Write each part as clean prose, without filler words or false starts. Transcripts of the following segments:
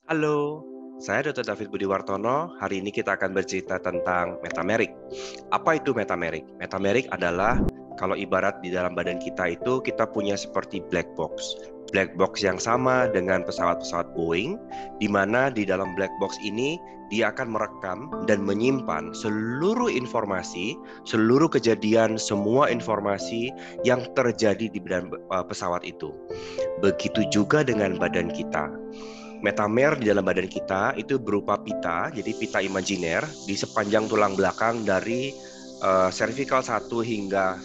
Halo, saya Dr. David Budiwartono. Hari ini kita akan bercerita tentang metamerik. Apa itu metamerik? Metamerik adalah kalau ibarat di dalam badan kita itu kita punya seperti black box. Black box yang sama dengan pesawat-pesawat Boeing, di mana di dalam black box ini dia akan merekam dan menyimpan seluruh informasi, seluruh kejadian, semua informasi yang terjadi di badan pesawat itu. Begitu juga dengan badan kita. Metamer di dalam badan kita itu berupa pita, jadi pita imajiner di sepanjang tulang belakang dari cervical 1 hingga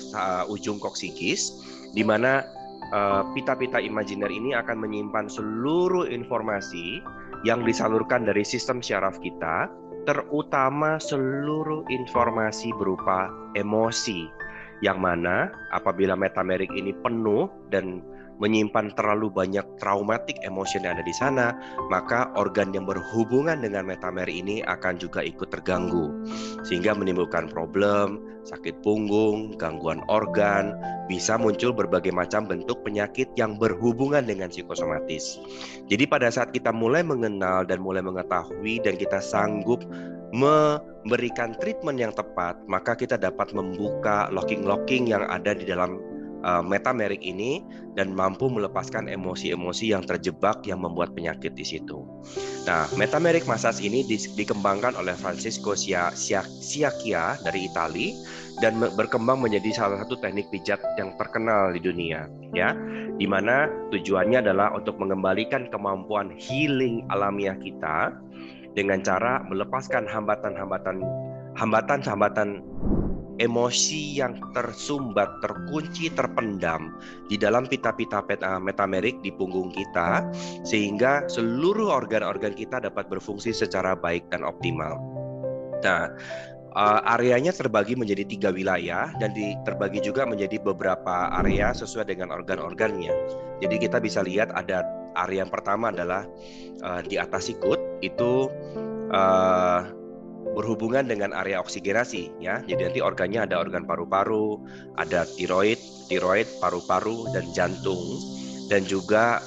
ujung koksikis, di mana pita-pita imajiner ini akan menyimpan seluruh informasi yang disalurkan dari sistem syaraf kita, terutama seluruh informasi berupa emosi, yang mana apabila metamerik ini penuh dan menyimpan terlalu banyak traumatik emosi yang ada di sana, maka organ yang berhubungan dengan metamer ini akan juga ikut terganggu, sehingga menimbulkan problem, sakit punggung, gangguan organ, bisa muncul berbagai macam bentuk penyakit yang berhubungan dengan psikosomatis. Jadi pada saat kita mulai mengenal dan mulai mengetahui dan kita sanggup memberikan treatment yang tepat, maka kita dapat membuka locking-locking yang ada di dalam metamerik ini dan mampu melepaskan emosi-emosi yang terjebak yang membuat penyakit di situ. Nah, metamerik massage ini dikembangkan oleh Francisco Sciacchia dari Italia dan berkembang menjadi salah satu teknik pijat yang terkenal di dunia, ya, di mana tujuannya adalah untuk mengembalikan kemampuan healing alamiah kita dengan cara melepaskan hambatan-hambatan emosi yang tersumbat, terkunci, terpendam di dalam pita-pita metamerik di punggung kita, sehingga seluruh organ-organ kita dapat berfungsi secara baik dan optimal. Nah, areanya terbagi menjadi 3 wilayah dan terbagi juga menjadi beberapa area sesuai dengan organ-organnya. Jadi kita bisa lihat ada area yang pertama adalah di atas sikut, itu berhubungan dengan area oksigenasi, ya. Jadi nanti organnya ada organ paru-paru, ada tiroid, paru-paru dan jantung, dan juga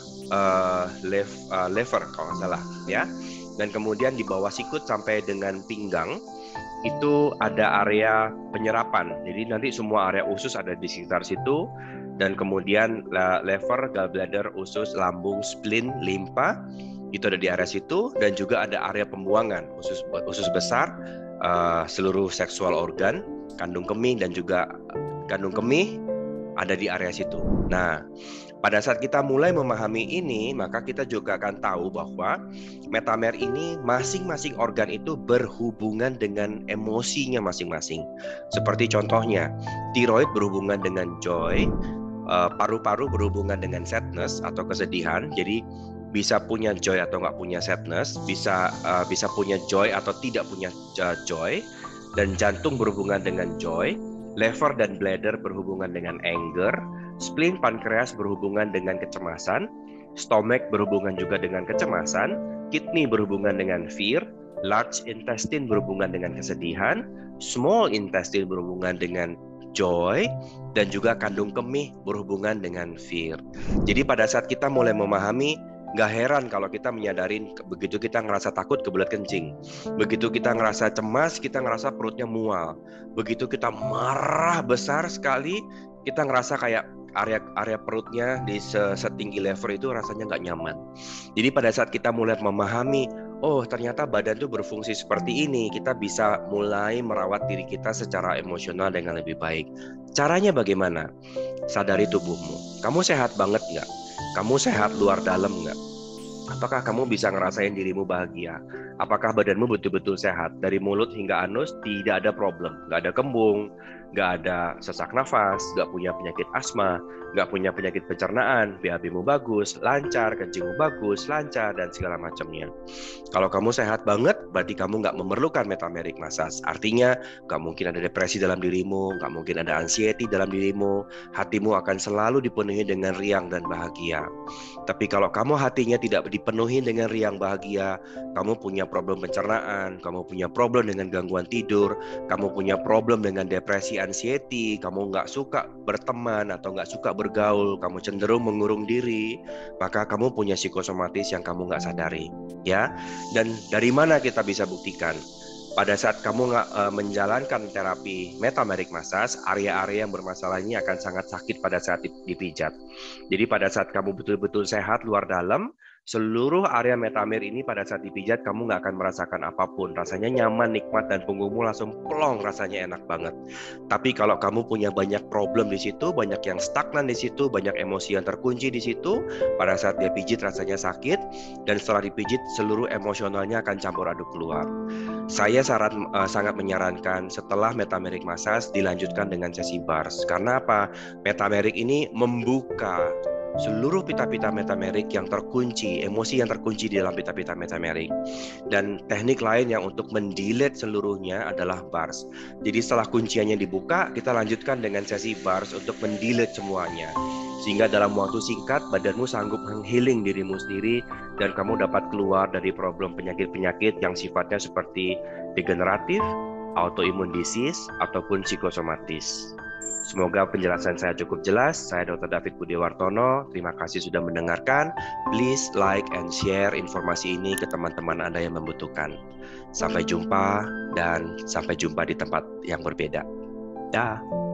liver kalau nggak salah, ya. Dan kemudian di bawah sikut sampai dengan pinggang itu ada area penyerapan. Jadi nanti semua area usus ada di sekitar situ, dan kemudian liver, gallbladder, usus, lambung, spleen, limpa itu ada di area situ, dan juga ada area pembuangan usus besar, seluruh seksual organ, kandung kemih dan juga kandung kemih ada di area situ. Nah, pada saat kita mulai memahami ini, maka kita juga akan tahu bahwa metamer ini masing-masing organ itu berhubungan dengan emosinya masing-masing. Seperti contohnya, tiroid berhubungan dengan joy, paru-paru berhubungan dengan sadness atau kesedihan. Jadi bisa punya joy atau nggak punya sadness, bisa punya joy atau tidak punya joy, dan jantung berhubungan dengan joy, liver dan bladder berhubungan dengan anger, spleen, pankreas berhubungan dengan kecemasan, stomach berhubungan juga dengan kecemasan, kidney berhubungan dengan fear, large intestine berhubungan dengan kesedihan, small intestine berhubungan dengan joy, dan juga kandung kemih berhubungan dengan fear. Jadi pada saat kita mulai memahami, nggak heran kalau kita menyadarin begitu kita ngerasa takut kebelet kencing, begitu kita ngerasa cemas kita ngerasa perutnya mual, begitu kita marah besar sekali kita ngerasa kayak area perutnya di setinggi lever itu rasanya nggak nyaman. Jadi pada saat kita mulai memahami, oh ternyata badan itu berfungsi seperti ini, kita bisa mulai merawat diri kita secara emosional dengan lebih baik. Caranya bagaimana? Sadari tubuhmu. Kamu sehat banget nggak? Kamu sehat luar dalam nggak? Apakah kamu bisa ngerasain dirimu bahagia? Apakah badanmu betul-betul sehat? Dari mulut hingga anus tidak ada problem. Nggak ada kembung, nggak ada sesak nafas, nggak punya penyakit asma, nggak punya penyakit pencernaan, BAB-mu bagus, lancar, kencingmu bagus, lancar, dan segala macamnya. Kalau kamu sehat banget, berarti kamu nggak memerlukan metamerik massage. Artinya, nggak mungkin ada depresi dalam dirimu, nggak mungkin ada anxiety dalam dirimu, hatimu akan selalu dipenuhi dengan riang dan bahagia. Tapi kalau kamu hatinya tidak dipenuhi dengan riang bahagia, kamu punya problem pencernaan, kamu punya problem dengan gangguan tidur, kamu punya problem dengan depresi, anxiety, kamu nggak suka berteman atau nggak suka bergaul, kamu cenderung mengurung diri, maka kamu punya psikosomatis yang kamu nggak sadari, ya. Dan dari mana kita bisa buktikan? Pada saat kamu menjalankan terapi metameric massage, area-area yang bermasalah ini akan sangat sakit pada saat dipijat. Jadi pada saat kamu betul-betul sehat luar dalam, seluruh area metamir ini pada saat dipijat kamu nggak akan merasakan apapun. Rasanya nyaman, nikmat, dan punggungmu langsung plong, rasanya enak banget. Tapi kalau kamu punya banyak problem di situ, banyak yang stagnan di situ, banyak emosi yang terkunci di situ, pada saat dia pijit rasanya sakit, dan setelah dipijit seluruh emosionalnya akan campur aduk keluar. Saya sangat menyarankan setelah metameric massage dilanjutkan dengan sesi bars. Karena apa? Metameric ini membuka seluruh pita-pita metameric yang terkunci, emosi yang terkunci di dalam pita-pita metameric. Dan teknik lain yang untuk mendelete seluruhnya adalah bars. Jadi setelah kunciannya dibuka, kita lanjutkan dengan sesi bars untuk mendelete semuanya. Sehingga dalam waktu singkat, badanmu sanggup menghealing dirimu sendiri dan kamu dapat keluar dari problem penyakit-penyakit yang sifatnya seperti degeneratif, autoimmune disease, ataupun psikosomatis. Semoga penjelasan saya cukup jelas. Saya Dr. David Budiwartono. Terima kasih sudah mendengarkan. Please like and share informasi ini ke teman-teman Anda yang membutuhkan. Sampai jumpa dan sampai jumpa di tempat yang berbeda. Dah.